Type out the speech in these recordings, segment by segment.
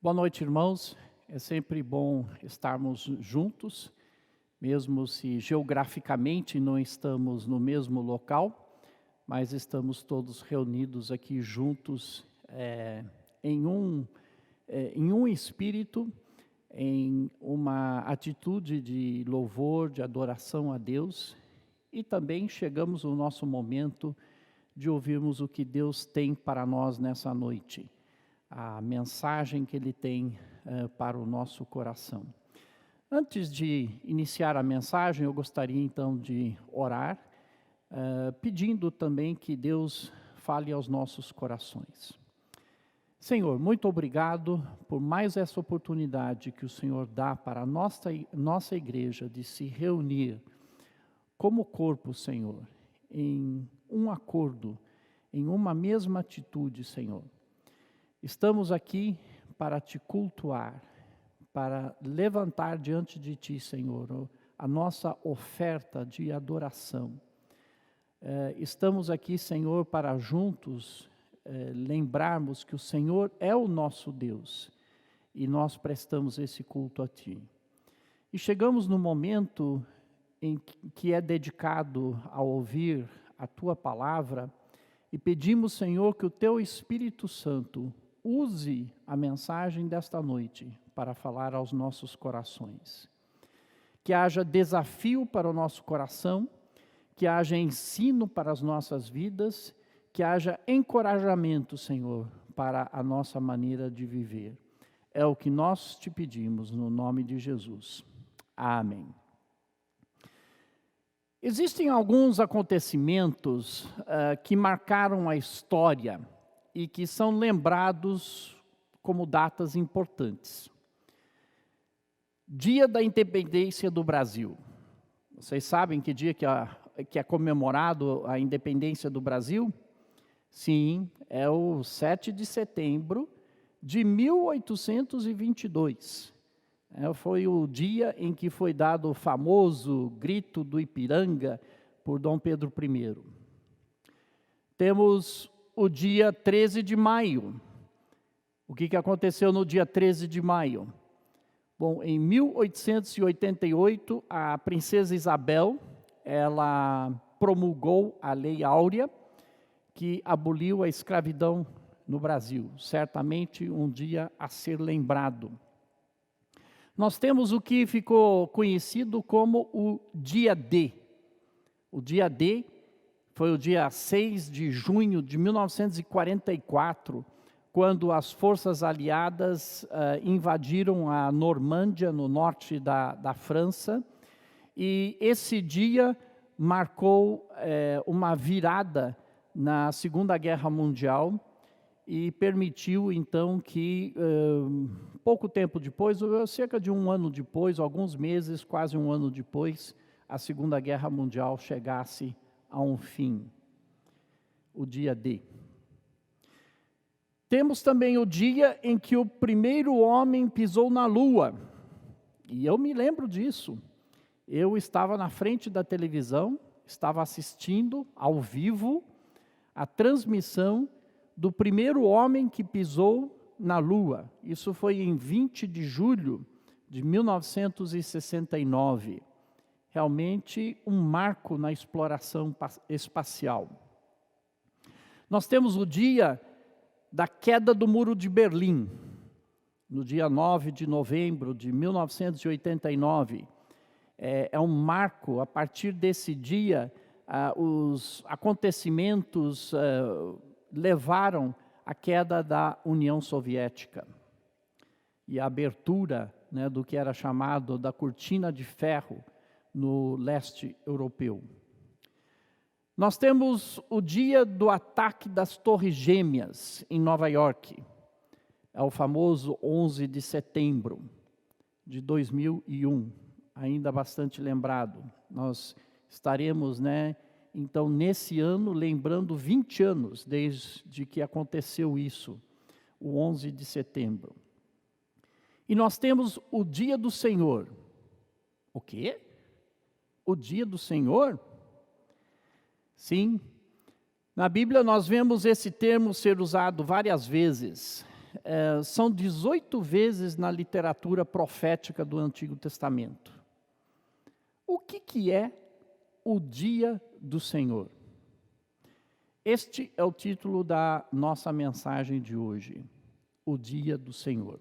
Boa noite, irmãos. É sempre bom estarmos juntos, mesmo se geograficamente não estamos no mesmo local, mas estamos todos reunidos aqui juntos em um espírito, em uma atitude de louvor, de adoração a Deus, e também chegamos no nosso momento de ouvirmos o que Deus tem para nós nessa noite, a mensagem que Ele tem para o nosso coração. Antes de iniciar a mensagem, eu gostaria então de orar, pedindo também que Deus fale aos nossos corações. Senhor, muito obrigado por mais essa oportunidade que o Senhor dá para a nossa igreja de se reunir como corpo, Senhor, em um acordo, em uma mesma atitude, Senhor. Estamos aqui para te cultuar, para levantar diante de ti, Senhor, a nossa oferta de adoração. Estamos aqui, Senhor, para juntos lembrarmos que o Senhor é o nosso Deus e nós prestamos esse culto a ti. E chegamos no momento em que é dedicado a ouvir a tua palavra e pedimos, Senhor, que o teu Espírito Santo use a mensagem desta noite para falar aos nossos corações. Que haja desafio para o nosso coração, que haja ensino para as nossas vidas, que haja encorajamento, Senhor, para a nossa maneira de viver. É o que nós te pedimos no nome de Jesus. Amém. Existem alguns acontecimentos que marcaram a história e que são lembrados como datas importantes. Dia da Independência do Brasil. Vocês sabem que dia que é comemorado a independência do Brasil? Sim, é o 7 de setembro de 1822. Foi o dia em que foi dado o famoso grito do Ipiranga por Dom Pedro I. Temos o dia 13 de maio. O que aconteceu no dia 13 de maio? Bom, em 1888, a princesa Isabel, ela promulgou a Lei Áurea, que aboliu a escravidão no Brasil. Certamente um dia a ser lembrado. Nós temos o que ficou conhecido como o Dia D. O Dia D foi o dia 6 de junho de 1944, quando as forças aliadas invadiram a Normândia, no norte da França, e esse dia marcou uma virada na Segunda Guerra Mundial e permitiu, então, que pouco tempo depois, cerca de um ano depois, alguns meses, quase um ano depois, a Segunda Guerra Mundial chegasse a um fim, o dia D. Temos também o dia em que o primeiro homem pisou na Lua, e eu me lembro disso. Eu estava na frente da televisão, estava assistindo ao vivo a transmissão do primeiro homem que pisou na Lua. Isso foi em 20 de julho de 1969. Realmente um marco na exploração espacial. Nós temos o dia da queda do Muro de Berlim, no dia 9 de novembro de 1989. É um marco. A partir desse dia, os acontecimentos levaram à queda da União Soviética e a abertura do que era chamado da cortina de ferro no leste europeu. Nós temos o dia do ataque das Torres Gêmeas em Nova York. É o famoso 11 de setembro de 2001, ainda bastante lembrado. Nós estaremos, então, nesse ano, lembrando 20 anos desde que aconteceu isso, o 11 de setembro. E nós temos o Dia do Senhor. O quê? O Dia do Senhor? Sim. Na Bíblia nós vemos esse termo ser usado várias vezes. são 18 vezes na literatura profética do Antigo Testamento. O que é o dia do Senhor? Este é o título da nossa mensagem de hoje, o dia do Senhor.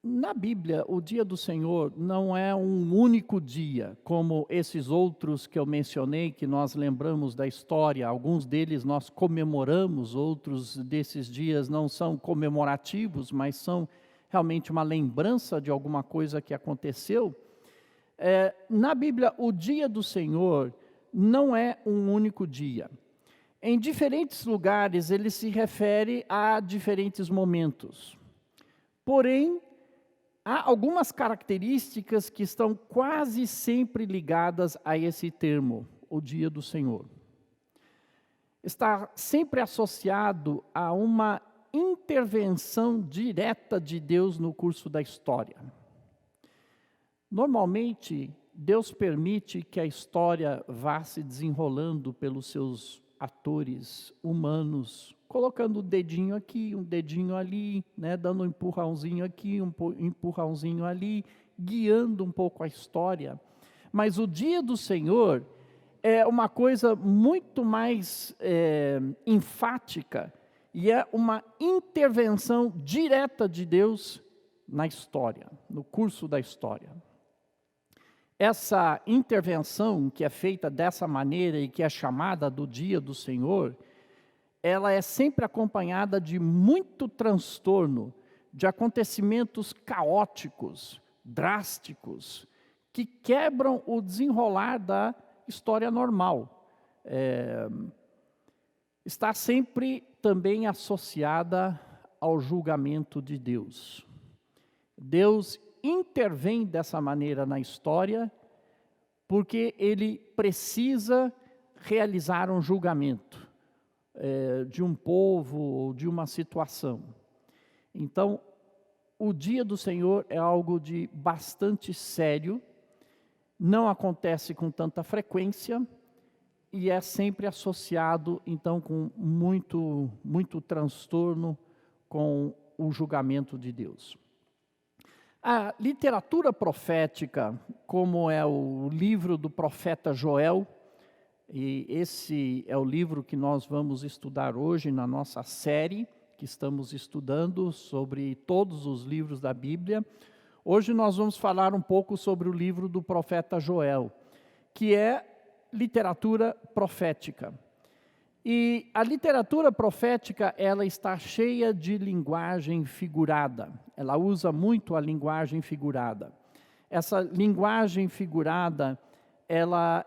Na Bíblia, o dia do Senhor não é um único dia, como esses outros que eu mencionei, que nós lembramos da história. Alguns deles nós comemoramos, outros desses dias não são comemorativos, mas são realmente uma lembrança de alguma coisa que aconteceu. Na Bíblia, o dia do Senhor não é um único dia. Em diferentes lugares, ele se refere a diferentes momentos. Porém, há algumas características que estão quase sempre ligadas a esse termo, o dia do Senhor. Está sempre associado a uma intervenção direta de Deus no curso da história. Normalmente, Deus permite que a história vá se desenrolando pelos seus atores humanos, colocando um dedinho aqui, um dedinho ali, né, dando um empurrãozinho aqui, um empurrãozinho ali, guiando um pouco a história. Mas o dia do Senhor é uma coisa muito mais enfática, e é uma intervenção direta de Deus na história, no curso da história. Essa intervenção que é feita dessa maneira e que é chamada do dia do Senhor, ela é sempre acompanhada de muito transtorno, de acontecimentos caóticos, drásticos, que quebram o desenrolar da história normal. Está sempre também associada ao julgamento de Deus. Deus intervém dessa maneira na história, porque ele precisa realizar um julgamento de um povo ou de uma situação. Então, o dia do Senhor é algo de bastante sério, não acontece com tanta frequência e é sempre associado, então, com muito transtorno com o julgamento de Deus. A literatura profética, como é o livro do profeta Joel, e esse é o livro que nós vamos estudar hoje na nossa série, que estamos estudando sobre todos os livros da Bíblia. Hoje nós vamos falar um pouco sobre o livro do profeta Joel, que é literatura profética. E a literatura profética, ela está cheia de linguagem figurada. Ela usa muito a linguagem figurada. Essa linguagem figurada, ela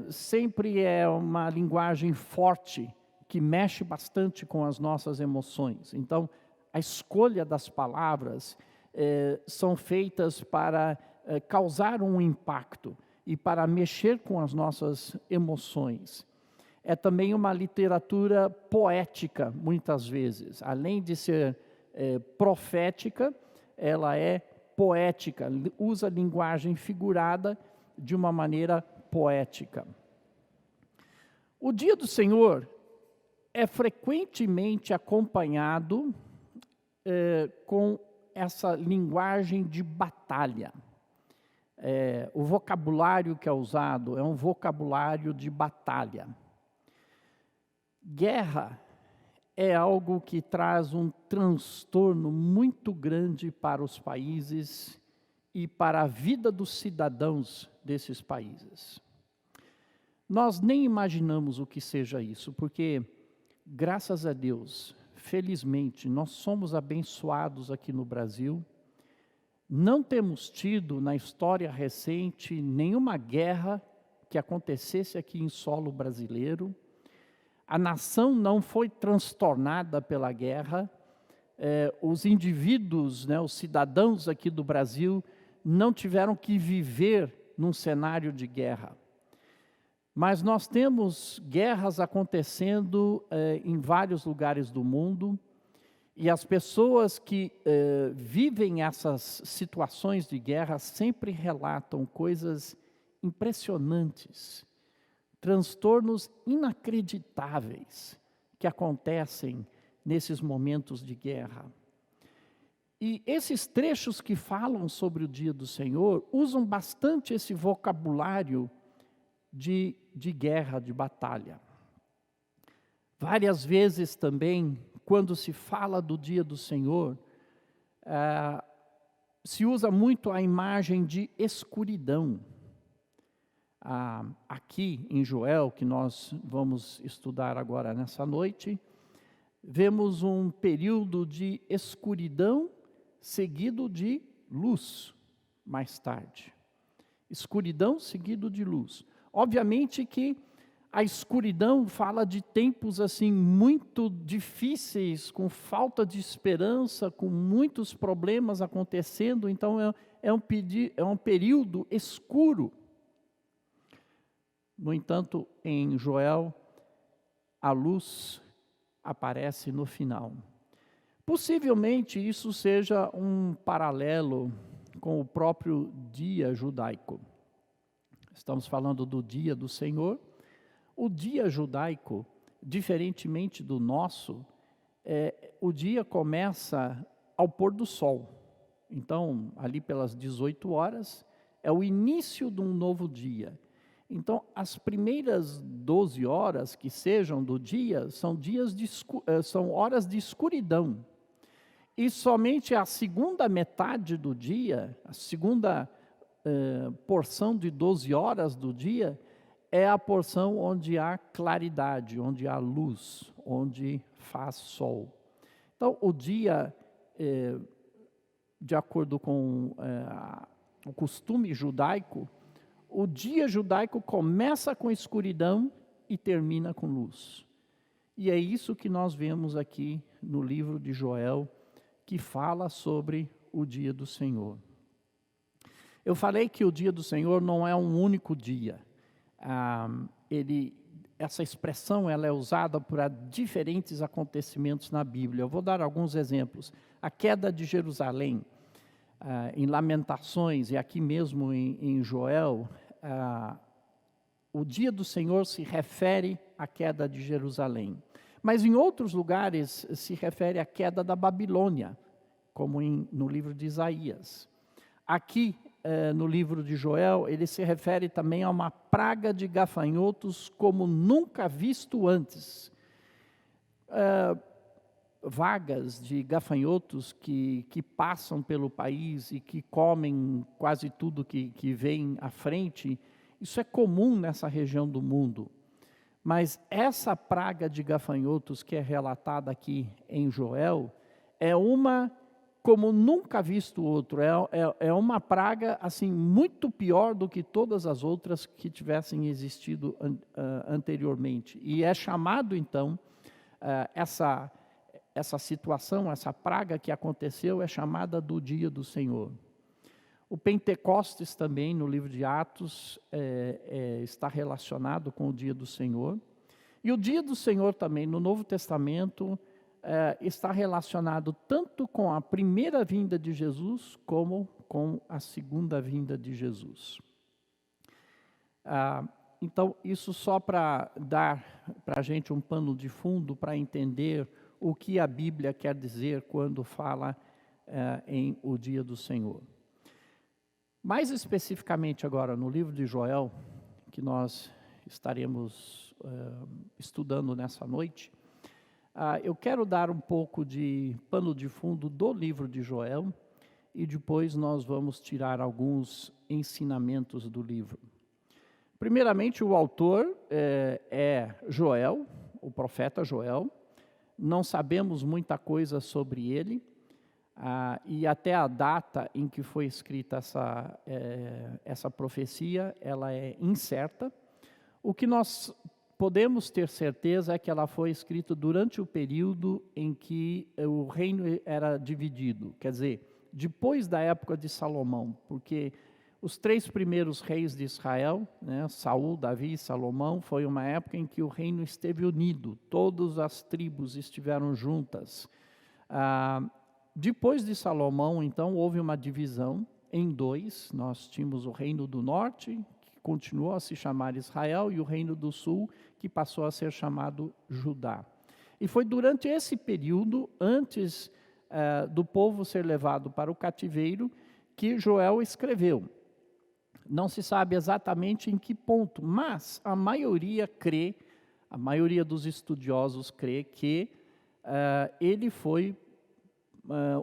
sempre é uma linguagem forte, que mexe bastante com as nossas emoções. Então, a escolha das palavras são feitas para causar um impacto e para mexer com as nossas emoções. É também uma literatura poética, muitas vezes. Além de ser profética, ela é poética, usa linguagem figurada de uma maneira poética. O dia do Senhor é frequentemente acompanhado com essa linguagem de batalha. O vocabulário que é usado é um vocabulário de batalha. Guerra é algo que traz um transtorno muito grande para os países e para a vida dos cidadãos desses países. Nós nem imaginamos o que seja isso, porque, graças a Deus, felizmente, nós somos abençoados aqui no Brasil. Não temos tido, na história recente, nenhuma guerra que acontecesse aqui em solo brasileiro. A nação não foi transtornada pela guerra, os indivíduos, os cidadãos aqui do Brasil, não tiveram que viver num cenário de guerra. Mas nós temos guerras acontecendo em vários lugares do mundo, e as pessoas que vivem essas situações de guerra sempre relatam coisas impressionantes, transtornos inacreditáveis que acontecem nesses momentos de guerra. E esses trechos que falam sobre o dia do Senhor usam bastante esse vocabulário de guerra, de batalha. Várias vezes também, quando se fala do dia do Senhor, se usa muito a imagem de escuridão. Aqui em Joel, que nós vamos estudar agora nessa noite, vemos um período de escuridão seguido de luz, mais tarde. Escuridão seguido de luz. Obviamente que a escuridão fala de tempos assim muito difíceis, com falta de esperança, com muitos problemas acontecendo, então é um período escuro. No entanto, em Joel, a luz aparece no final. Possivelmente isso seja um paralelo com o próprio dia judaico. Estamos falando do dia do Senhor. O dia judaico, diferentemente do nosso, o dia começa ao pôr do sol. Então, ali pelas 18 horas, é o início de um novo dia. Então, as primeiras 12 horas que sejam do dia são horas de escuridão. E somente a segunda metade do dia, a segunda porção de 12 horas do dia, é a porção onde há claridade, onde há luz, onde faz sol. Então, o dia, de acordo com o costume judaico, o dia judaico começa com escuridão e termina com luz. E é isso que nós vemos aqui no livro de Joel, que fala sobre o dia do Senhor. Eu falei que o dia do Senhor não é um único dia. Essa expressão ela é usada para diferentes acontecimentos na Bíblia. Eu vou dar alguns exemplos. A queda de Jerusalém, em Lamentações e aqui mesmo em Joel, o dia do Senhor se refere à queda de Jerusalém. Mas em outros lugares se refere à queda da Babilônia, como no livro de Isaías. Aqui, no livro de Joel, ele se refere também a uma praga de gafanhotos como nunca visto antes. Vagas de gafanhotos que passam pelo país e que comem quase tudo que vem à frente, isso é comum nessa região do mundo. Mas essa praga de gafanhotos que é relatada aqui em Joel, é uma como nunca visto outro, é uma praga assim muito pior do que todas as outras que tivessem existido anteriormente. E é chamado então, essa situação, essa praga que aconteceu é chamada do dia do Senhor. O Pentecostes também, no livro de Atos, está relacionado com o dia do Senhor. E o dia do Senhor também, no Novo Testamento, está relacionado tanto com a primeira vinda de Jesus, como com a segunda vinda de Jesus. Então, isso só para dar para a gente um pano de fundo, para entender o que a Bíblia quer dizer quando fala em o dia do Senhor. Mais especificamente agora no livro de Joel, que nós estaremos estudando nessa noite, eu quero dar um pouco de pano de fundo do livro de Joel e depois nós vamos tirar alguns ensinamentos do livro. Primeiramente, o autor é Joel, o profeta Joel. Não sabemos muita coisa sobre ele, e até a data em que foi escrita essa profecia, ela é incerta. O que nós podemos ter certeza é que ela foi escrita durante o período em que o reino era dividido, quer dizer, depois da época de Salomão, porque os 3 primeiros reis de Israel, Saul, Davi e Salomão, foi uma época em que o reino esteve unido, todas as tribos estiveram juntas. Depois de Salomão, então, houve uma divisão em 2, nós tínhamos o reino do norte, que continuou a se chamar Israel, e o reino do sul, que passou a ser chamado Judá. E foi durante esse período, antes do povo ser levado para o cativeiro, que Joel escreveu. Não se sabe exatamente em que ponto, mas a maioria dos estudiosos crê que ele foi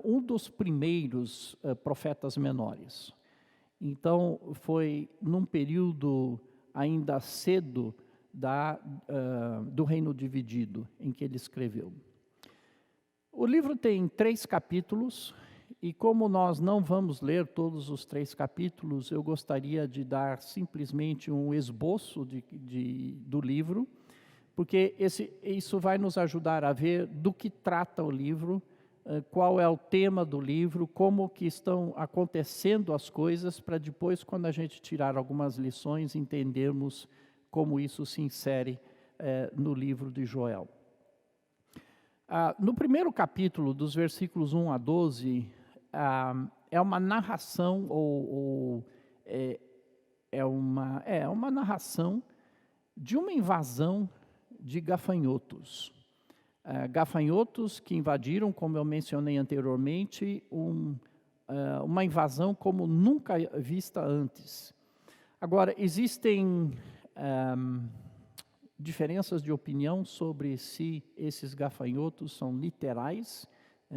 um dos primeiros profetas menores. Então, foi num período ainda cedo do reino dividido em que ele escreveu. O livro tem 3 capítulos, e como nós não vamos ler todos os 3 capítulos, eu gostaria de dar simplesmente um esboço do livro, porque isso vai nos ajudar a ver do que trata o livro, qual é o tema do livro, como que estão acontecendo as coisas, para depois, quando a gente tirar algumas lições, entendermos como isso se insere no livro de Joel. No primeiro capítulo, dos versículos 1 a 12, é uma narração, uma narração de uma invasão de gafanhotos. Gafanhotos que invadiram, como eu mencionei anteriormente, uma invasão como nunca vista antes. Agora, existem diferenças de opinião sobre se esses gafanhotos são literais,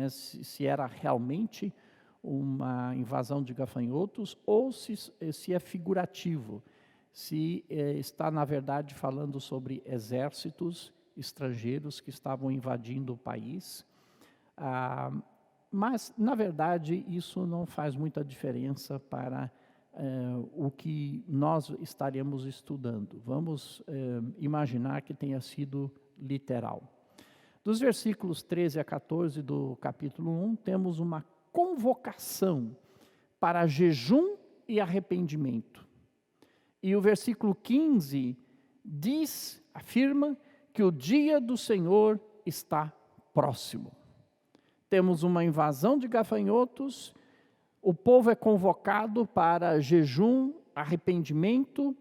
se era realmente uma invasão de gafanhotos, ou se é figurativo, se está, na verdade, falando sobre exércitos estrangeiros que estavam invadindo o país. Mas, na verdade, isso não faz muita diferença para o que nós estaremos estudando. Vamos imaginar que tenha sido literal. Dos versículos 13 a 14 do capítulo 1, temos uma convocação para jejum e arrependimento. E o versículo 15 afirma que o dia do Senhor está próximo. Temos uma invasão de gafanhotos, o povo é convocado para jejum, arrependimento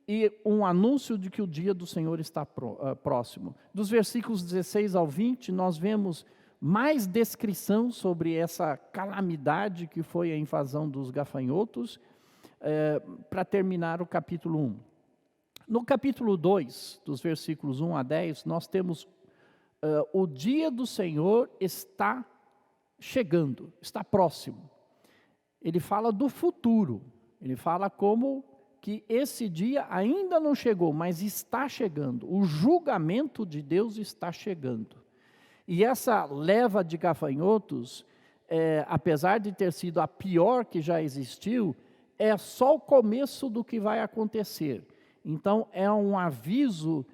e um anúncio de que o dia do Senhor está próximo. Dos versículos 16 ao 20, nós vemos mais descrição sobre essa calamidade que foi a invasão dos gafanhotos, para terminar o capítulo 1. No capítulo 2, dos versículos 1 a 10, nós temos o dia do Senhor está chegando, está próximo. Ele fala do futuro, ele fala como que esse dia ainda não chegou, mas está chegando. O julgamento de Deus está chegando. E essa leva de gafanhotos, apesar de ter sido a pior que já existiu, é só o começo do que vai acontecer. Então, é um aviso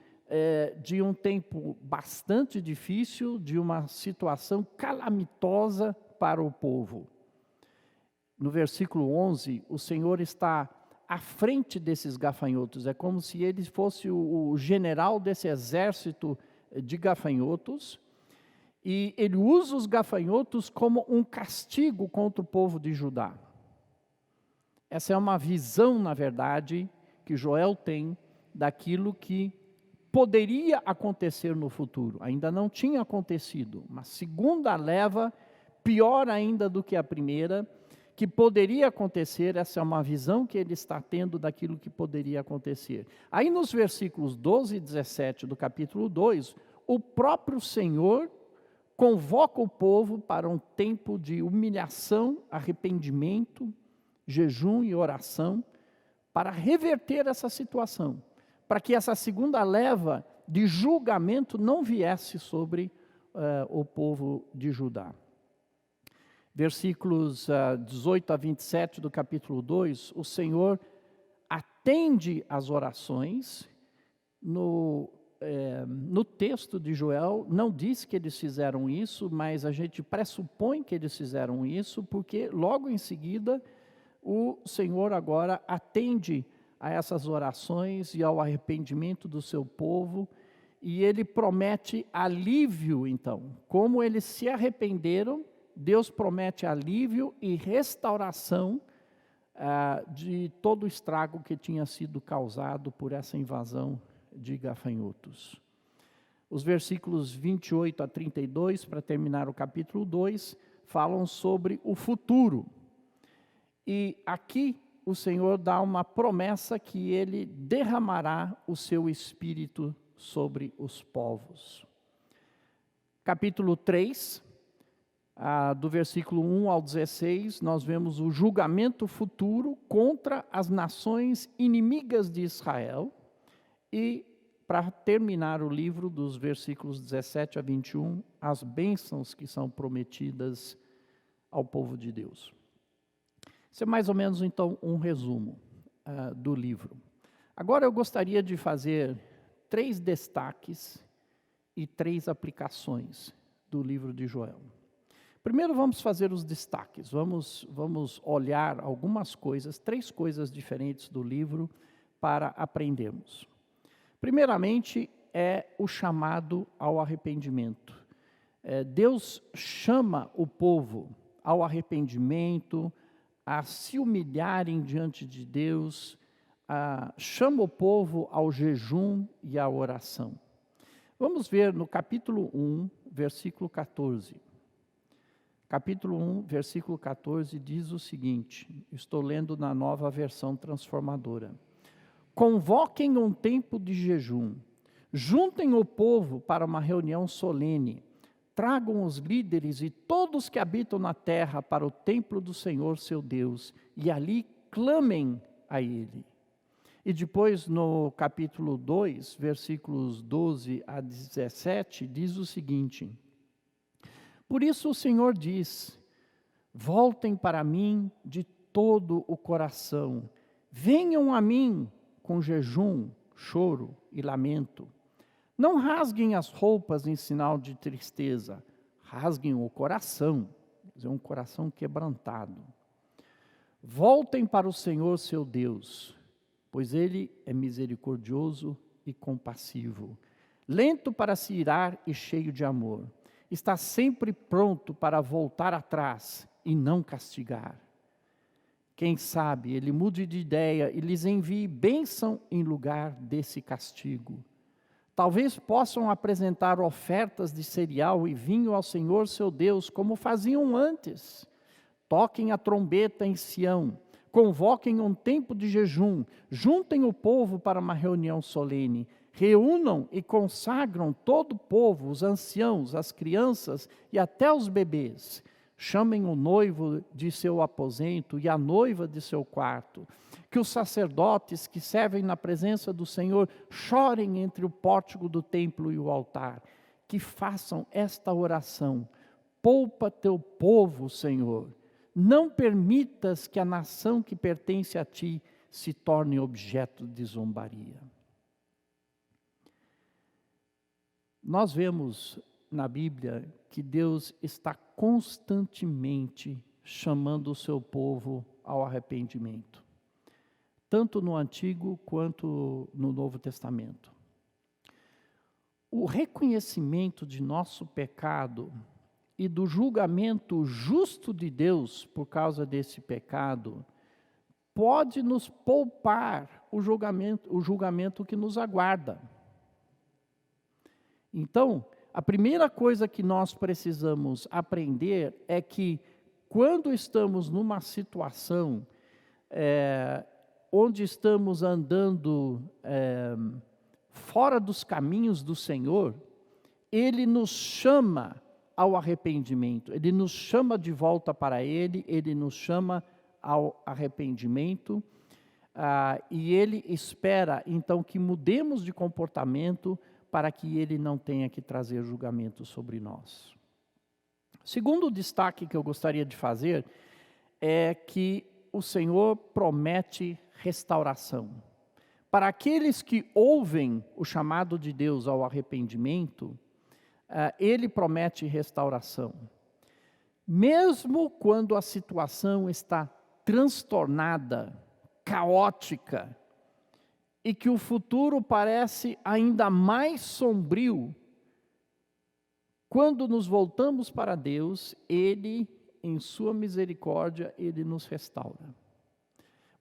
de um tempo bastante difícil, de uma situação calamitosa para o povo. No versículo 11, o Senhor está à frente desses gafanhotos. É como se ele fosse o general desse exército de gafanhotos. E ele usa os gafanhotos como um castigo contra o povo de Judá. Essa é uma visão, na verdade, que Joel tem daquilo que poderia acontecer no futuro. Ainda não tinha acontecido. Uma segunda leva, pior ainda do que a primeira, que poderia acontecer. Essa é uma visão que ele está tendo daquilo que poderia acontecer. Aí nos versículos 12 e 17 do capítulo 2, o próprio Senhor convoca o povo para um tempo de humilhação, arrependimento, jejum e oração, para reverter essa situação, para que essa segunda leva de julgamento não viesse sobre o povo de Judá. Versículos 18 a 27 do capítulo 2, o Senhor atende às orações. No texto de Joel, não diz que eles fizeram isso, mas a gente pressupõe que eles fizeram isso, porque logo em seguida o Senhor agora atende a essas orações e ao arrependimento do seu povo, e ele promete alívio, então. Como eles se arrependeram, Deus promete alívio e restauração de todo o estrago que tinha sido causado por essa invasão de gafanhotos. Os versículos 28 a 32, para terminar o capítulo 2, falam sobre o futuro. E aqui o Senhor dá uma promessa que Ele derramará o seu Espírito sobre os povos. Capítulo 3, do versículo 1 ao 16, nós vemos o julgamento futuro contra as nações inimigas de Israel. E, para terminar o livro, dos versículos 17 a 21, as bênçãos que são prometidas ao povo de Deus. Isso é mais ou menos, então, um resumo do livro. Agora eu gostaria de fazer 3 destaques e 3 aplicações do livro de Joel. Primeiro vamos fazer os destaques, vamos olhar algumas coisas, 3 coisas diferentes do livro para aprendermos. Primeiramente, é o chamado ao arrependimento. Deus chama o povo ao arrependimento, a se humilharem diante de Deus, chama o povo ao jejum e à oração. Vamos ver no capítulo 1, versículo 14. Capítulo 1, versículo 14 diz o seguinte, estou lendo na Nova Versão Transformadora. Convoquem um tempo de jejum, juntem o povo para uma reunião solene, tragam os líderes e todos que habitam na terra para o templo do Senhor seu Deus, e ali clamem a Ele. E depois no capítulo 2, versículos 12 a 17, diz o seguinte: por isso o Senhor diz, voltem para mim de todo o coração, venham a mim com jejum, choro e lamento. Não rasguem as roupas em sinal de tristeza, rasguem o coração, um coração quebrantado. Voltem para o Senhor seu Deus, pois Ele é misericordioso e compassivo, lento para se irar e cheio de amor. Está sempre pronto para voltar atrás e não castigar. Quem sabe Ele mude de ideia e lhes envie bênção em lugar desse castigo. Talvez possam apresentar ofertas de cereal e vinho ao Senhor seu Deus, como faziam antes. Toquem a trombeta em Sião, convoquem um tempo de jejum, juntem o povo para uma reunião solene, reúnam e consagram todo o povo, os anciãos, as crianças e até os bebês. Chamem o noivo de seu aposento e a noiva de seu quarto. Que os sacerdotes que servem na presença do Senhor chorem entre o pórtico do templo e o altar. Que façam esta oração: poupa teu povo, Senhor. Não permitas que a nação que pertence a ti se torne objeto de zombaria. Nós vemos na Bíblia que Deus está constantemente chamando o seu povo ao arrependimento, tanto no Antigo quanto no Novo Testamento. O reconhecimento de nosso pecado e do julgamento justo de Deus por causa desse pecado pode nos poupar o julgamento que nos aguarda. Então, a primeira coisa que nós precisamos aprender é que quando estamos numa situação onde estamos andando fora dos caminhos do Senhor, Ele nos chama ao arrependimento, Ele nos chama de volta para Ele, Ele nos chama ao arrependimento, e Ele espera então que mudemos de comportamento para que Ele não tenha que trazer julgamento sobre nós. Segundo destaque que eu gostaria de fazer é que o Senhor promete restauração. Para aqueles que ouvem o chamado de Deus ao arrependimento, Ele promete restauração. Mesmo quando a situação está transtornada, caótica, e que o futuro parece ainda mais sombrio, quando nos voltamos para Deus, Ele, em sua misericórdia, Ele nos restaura.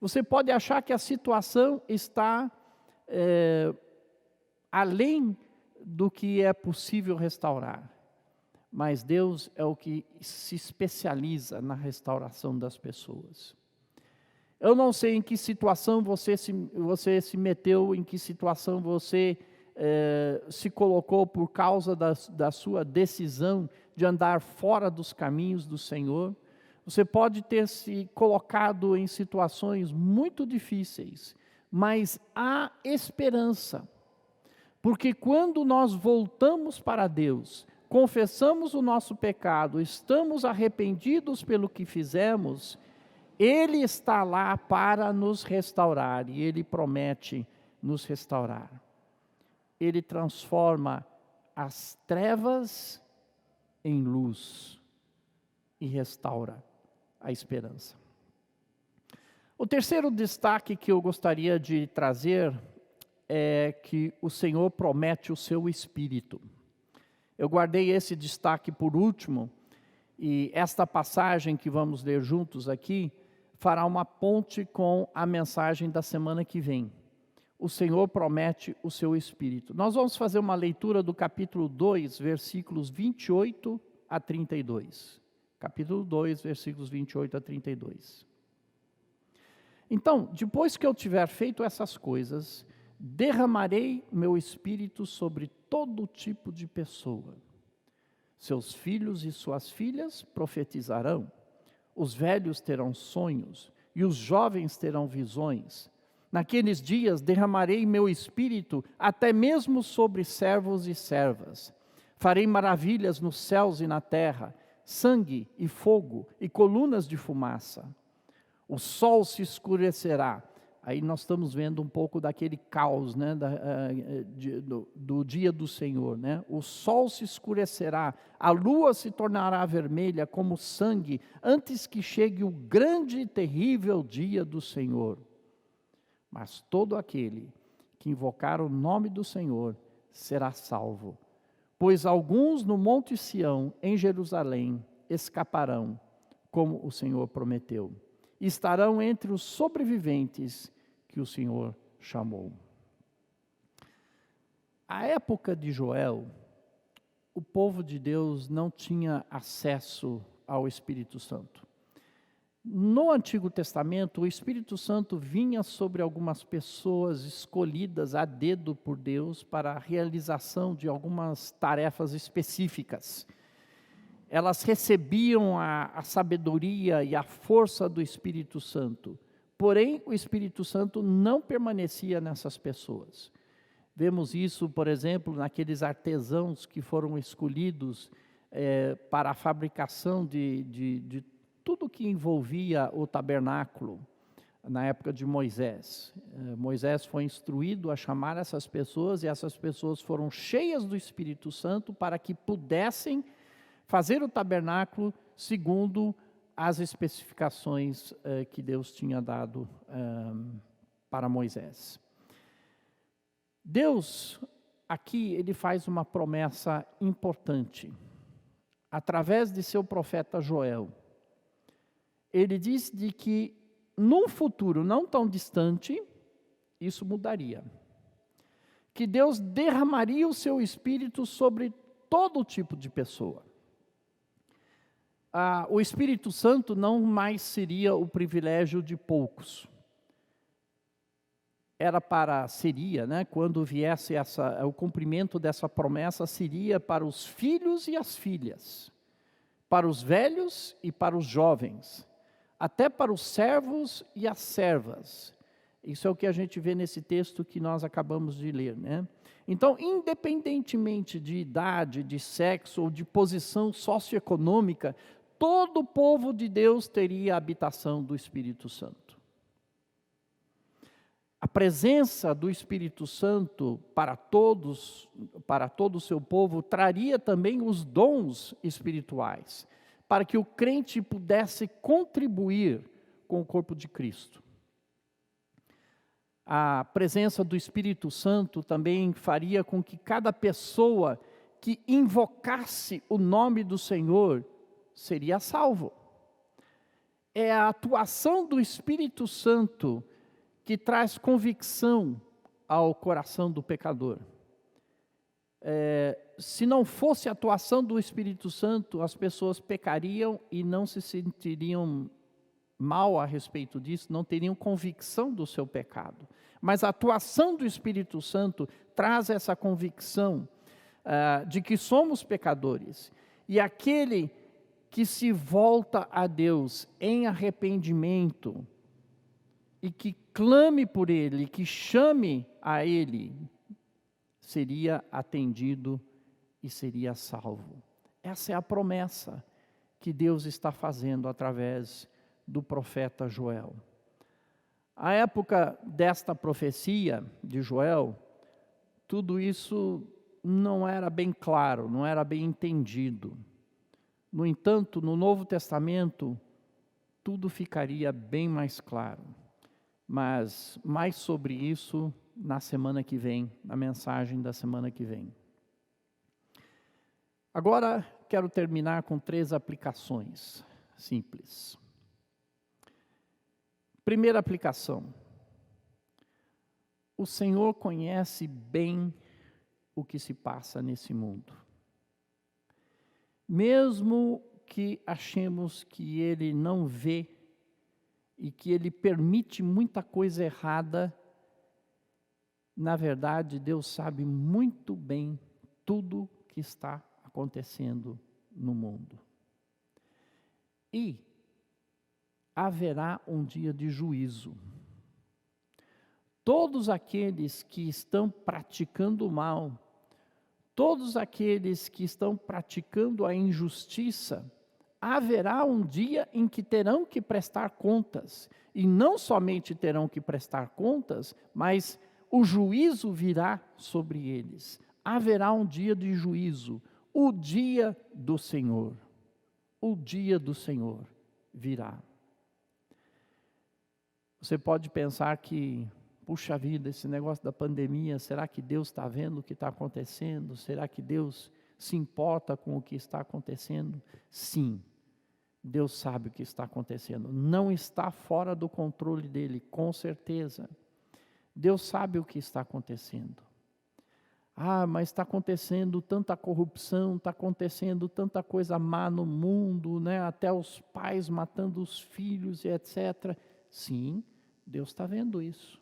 Você pode achar que a situação está além do que é possível restaurar. Mas Deus é o que se especializa na restauração das pessoas. Eu não sei em que situação você se meteu, em que situação você se colocou por causa da sua decisão de andar fora dos caminhos do Senhor. Você pode ter se colocado em situações muito difíceis, mas há esperança. Porque quando nós voltamos para Deus, confessamos o nosso pecado, estamos arrependidos pelo que fizemos, Ele está lá para nos restaurar e Ele promete nos restaurar. Ele transforma as trevas em luz e restaura a esperança. O terceiro destaque que eu gostaria de trazer é que o Senhor promete o seu Espírito. Eu guardei esse destaque por último, e esta passagem que vamos ler juntos aqui, fará uma ponte com a mensagem da semana que vem. O Senhor promete o seu Espírito. Nós vamos fazer uma leitura do capítulo 2, versículos 28 a 32. Capítulo 2, versículos 28 a 32. Então, depois que eu tiver feito essas coisas, derramarei meu Espírito sobre todo tipo de pessoa. Seus filhos e suas filhas profetizarão, os velhos terão sonhos e os jovens terão visões. Naqueles dias derramarei meu Espírito até mesmo sobre servos e servas. Farei maravilhas nos céus e na terra, sangue e fogo e colunas de fumaça. O sol se escurecerá. Aí nós estamos vendo um pouco daquele caos, né, do dia do Senhor, né? O sol se escurecerá, a lua se tornará vermelha como sangue, antes que chegue o grande e terrível dia do Senhor. Mas todo aquele que invocar o nome do Senhor será salvo. Pois alguns no Monte Sião, em Jerusalém, escaparão, como o Senhor prometeu. Estarão entre os sobreviventes que o Senhor chamou. À época de Joel, o povo de Deus não tinha acesso ao Espírito Santo. No Antigo Testamento, o Espírito Santo vinha sobre algumas pessoas escolhidas a dedo por Deus para a realização de algumas tarefas específicas. Elas recebiam a sabedoria e a força do Espírito Santo. Porém, o Espírito Santo não permanecia nessas pessoas. Vemos isso, por exemplo, naqueles artesãos que foram escolhidos para a fabricação de tudo que envolvia o tabernáculo, na época de Moisés. Moisés foi instruído a chamar essas pessoas, e essas pessoas foram cheias do Espírito Santo para que pudessem fazer o tabernáculo segundo as especificações que Deus tinha dado para Moisés. Deus, aqui, ele faz uma promessa importante. Através de seu profeta Joel, ele diz de que num futuro não tão distante, isso mudaria. Que Deus derramaria o seu Espírito sobre todo tipo de pessoa. O Espírito Santo não mais seria o privilégio de poucos. Seria, né, quando viesse o cumprimento dessa promessa, seria para os filhos e as filhas, para os velhos e para os jovens, até para os servos e as servas. Isso é o que a gente vê nesse texto que nós acabamos de ler, né? Então, independentemente de idade, de sexo ou de posição socioeconômica, todo o povo de Deus teria a habitação do Espírito Santo. A presença do Espírito Santo para todo o seu povo, traria também os dons espirituais, para que o crente pudesse contribuir com o corpo de Cristo. A presença do Espírito Santo também faria com que cada pessoa que invocasse o nome do Senhor seria salvo. É a atuação do Espírito Santo que traz convicção ao coração do pecador. se não fosse a atuação do Espírito Santo, as pessoas pecariam e não se sentiriam mal a respeito disso, não teriam convicção do seu pecado. Mas a atuação do Espírito Santo traz essa convicção de que somos pecadores. E aquele que se volta a Deus em arrependimento e que clame por Ele, que chame a Ele, seria atendido e seria salvo. Essa é a promessa que Deus está fazendo através do profeta Joel. À época desta profecia de Joel, tudo isso não era bem claro, não era bem entendido. No entanto, no Novo Testamento, tudo ficaria bem mais claro. Mas mais sobre isso na semana que vem, na mensagem da semana que vem. Agora, quero terminar com 3 aplicações simples. Primeira aplicação. O Senhor conhece bem o que se passa nesse mundo. Mesmo que achemos que Ele não vê e que Ele permite muita coisa errada, na verdade, Deus sabe muito bem tudo que está acontecendo no mundo. E haverá um dia de juízo. Todos aqueles que estão praticando o mal, todos aqueles que estão praticando a injustiça, haverá um dia em que terão que prestar contas. E não somente terão que prestar contas, mas o juízo virá sobre eles. Haverá um dia de juízo, o dia do Senhor. O dia do Senhor virá. Você pode pensar que, puxa vida, esse negócio da pandemia, será que Deus está vendo o que está acontecendo? Será que Deus se importa com o que está acontecendo? Sim, Deus sabe o que está acontecendo. Não está fora do controle dele, com certeza. Deus sabe o que está acontecendo. Mas está acontecendo tanta corrupção, está acontecendo tanta coisa má no mundo, né? Até os pais matando os filhos e etc. Sim, Deus está vendo isso.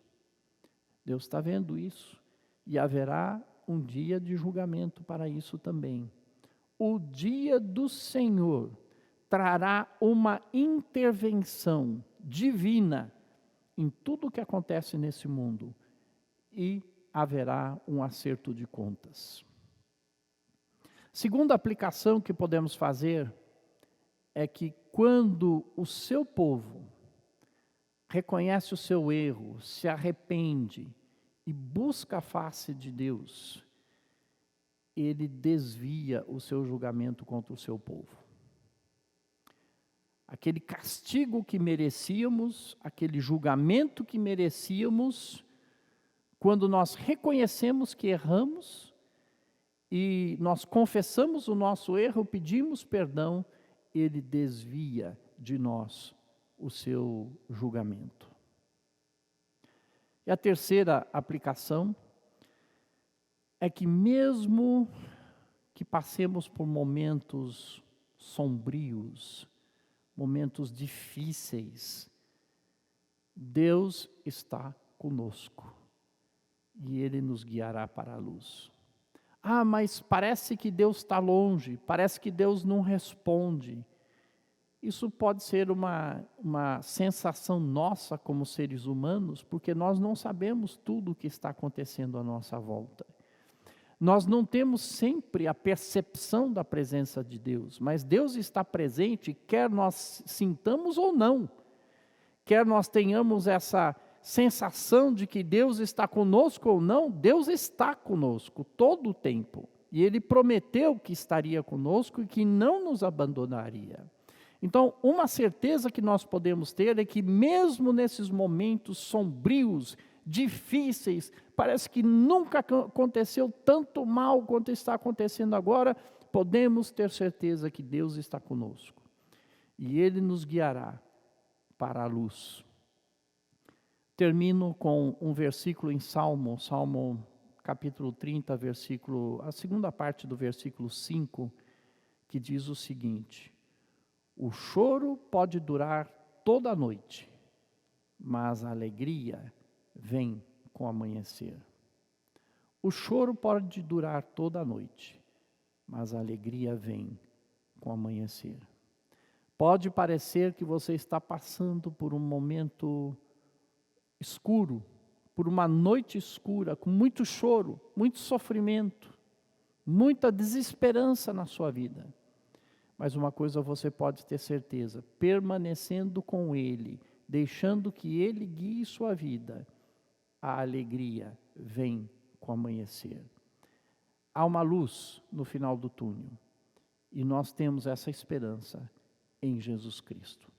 Deus está vendo isso. E haverá um dia de julgamento para isso também. O dia do Senhor trará uma intervenção divina em tudo o que acontece nesse mundo e haverá um acerto de contas. Segunda aplicação que podemos fazer é que quando o seu povo reconhece o seu erro, se arrepende e busca a face de Deus, ele desvia o seu julgamento contra o seu povo. Aquele castigo que merecíamos, aquele julgamento que merecíamos, quando nós reconhecemos que erramos e nós confessamos o nosso erro, pedimos perdão, ele desvia de nós o seu julgamento. E a terceira aplicação é que mesmo que passemos por momentos sombrios, momentos difíceis, Deus está conosco e Ele nos guiará para a luz. Mas parece que Deus está longe, parece que Deus não responde. Isso pode ser uma sensação nossa como seres humanos, porque nós não sabemos tudo o que está acontecendo à nossa volta. Nós não temos sempre a percepção da presença de Deus, mas Deus está presente, quer nós sintamos ou não, quer nós tenhamos essa sensação de que Deus está conosco ou não, Deus está conosco todo o tempo. E Ele prometeu que estaria conosco e que não nos abandonaria. Então, uma certeza que nós podemos ter é que mesmo nesses momentos sombrios, difíceis, parece que nunca aconteceu tanto mal quanto está acontecendo agora, podemos ter certeza que Deus está conosco. E Ele nos guiará para a luz. Termino com um versículo em Salmo capítulo 30, a segunda parte do versículo 5, que diz o seguinte: o choro pode durar toda a noite, mas a alegria vem com o amanhecer. O choro pode durar toda a noite, mas a alegria vem com o amanhecer. Pode parecer que você está passando por um momento escuro, por uma noite escura, com muito choro, muito sofrimento, muita desesperança na sua vida. Mas uma coisa você pode ter certeza: permanecendo com Ele, deixando que Ele guie sua vida, a alegria vem com o amanhecer. Há uma luz no final do túnel, e nós temos essa esperança em Jesus Cristo.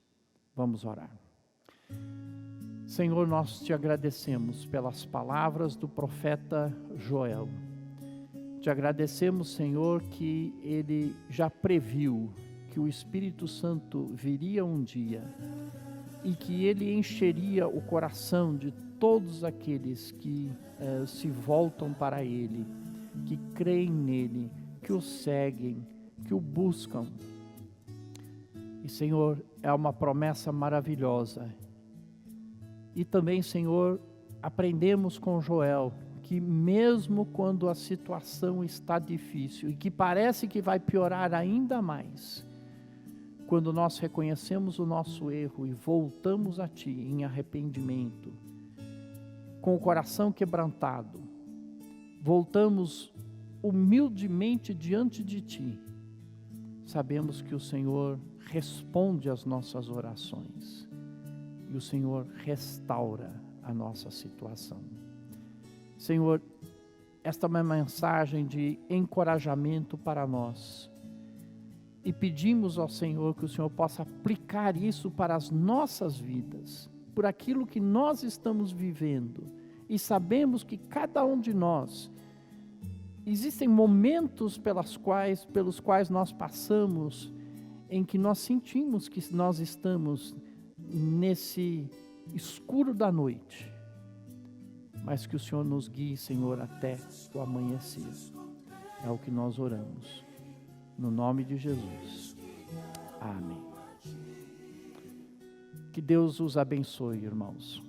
Vamos orar. Senhor, nós te agradecemos pelas palavras do profeta Joel. Te agradecemos, Senhor, que ele já previu que o Espírito Santo viria um dia e que ele encheria o coração de todos aqueles que se voltam para ele, que creem nele, que o seguem, que o buscam. E, Senhor, é uma promessa maravilhosa. E também, Senhor, aprendemos com Joel que mesmo quando a situação está difícil e que parece que vai piorar ainda mais, quando nós reconhecemos o nosso erro e voltamos a Ti em arrependimento, com o coração quebrantado, voltamos humildemente diante de Ti, sabemos que o Senhor responde às nossas orações e o Senhor restaura a nossa situação. Senhor, esta é uma mensagem de encorajamento para nós e pedimos ao Senhor que o Senhor possa aplicar isso para as nossas vidas, por aquilo que nós estamos vivendo, e sabemos que cada um de nós, existem momentos pelos quais nós passamos, em que nós sentimos que nós estamos nesse escuro da noite, mas que o Senhor nos guie, Senhor, até o amanhecer. É o que nós oramos, no nome de Jesus. Amém. Que Deus os abençoe, irmãos.